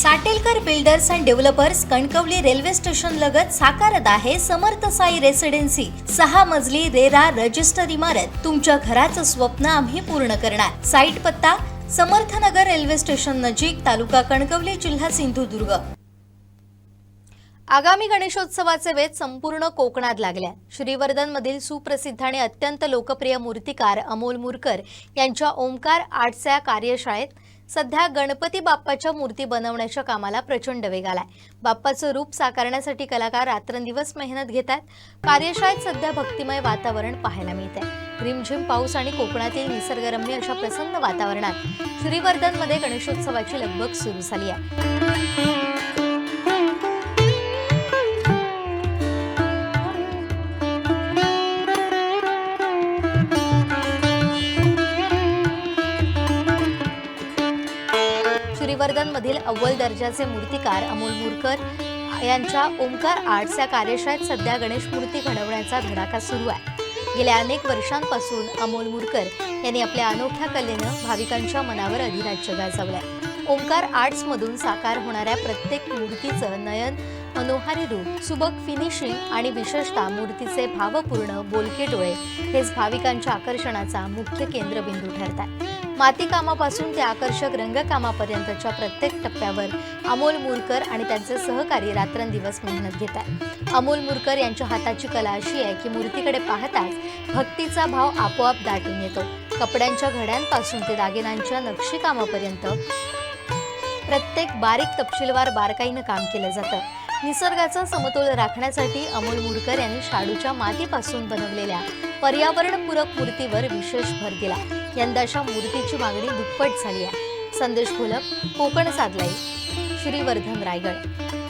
Satelkar builders and developers Kankavli railway station लगत साकारत आहे समर्थ साई रेसिडेन्सी 6 मजली रेरा रजिस्टर इमारत। तुमच्या घराचं स्वप्न आम्ही पूर्ण करणार। साईट पत्ता समर्थनगर रेल्वे स्टेशन नजीक, तालुका कणकवली, जिल्हा सिंधुदुर्ग। आगामी गणेशोत्सवाचे वेध संपूर्ण कोकणात लागल्या। श्रीवर्धन मधील सुप्रसिद्ध आणि अत्यंत लोकप्रिय मूर्तिकार अमोल मुरकर यांच्या ओमकार आर्ट्सच्या कार्यशाळेत सध्या गणपती बाप्पाच्या मूर्ती बनवण्याच्या कामाला प्रचंड वेग आलाय। बाप्पाचं रूप साकारण्यासाठी कलाकार रात्रंदिवस मेहनत घेतात। कार्यशाळेत सध्या भक्तिमय वातावरण पाहायला मिळते। रिमझिम पाऊस आणि कोकणातील निसर्गरम्य अशा प्रसन्न वातावरणात श्रीवर्धन मध्ये गणेशोत्सवाची लगबग सुरू झाली आहे। श्रीवर्धन मधील अव्वल दर्जाचे मूर्तिकार अमोल मुरकर यांच्या ओमकार आर्ट्स या कार्यशाळेत सध्या गणेश मूर्ती घडवण्याचा धडाका सुरू आहे। गेल्या अनेक वर्षांपासून अमोल मुरकर यांनी आपल्या अनोख्या कलेनं भाविकांच्या मनावर अधिराज्य गाजवलंय। ओमकार आर्ट्स मधून साकार होणाऱ्या प्रत्येक मूर्तीचं नयन मनोहारी रूप, सुबक फिनिशिंग आणि विशेषतः मूर्तीचे भावपूर्ण बोलके डोळे हेच भाविकांच्या आकर्षणाचा मुख्य केंद्रबिंदू ठरतात। माती कामापासून ते आकर्षक रंगकामापर्यंतच्या प्रत्येक टप्प्यावर अमोल मुरकर आणि त्यांचे सहकारी रात्रंदिवस मेहनत घेतात। अमोल मुरकर यांच्या हाताची कला अशी आहे की मूर्तीकडे पाहताच भक्तीचा भाव आपोआप दाटून येतो। कपड्यांच्या घड्यांपासून ते दागिन्यांच्या नक्षीकामापर्यंत प्रत्येक बारीक तपशीलवार बारकाईनं काम केलं जातं। निसर्गाचा समतोल राखण्यासाठी अमोल मुरकर यांनी शाडूच्या मातीपासून बनवलेल्या पर्यावरणपूरक मूर्तीवर विशेष भर दिला। यंदाच्या मूर्तीची मागणी दुप्पट झाली आहे। संदेश घोलप, कोकण सादलाई, श्रीवर्धन, रायगड।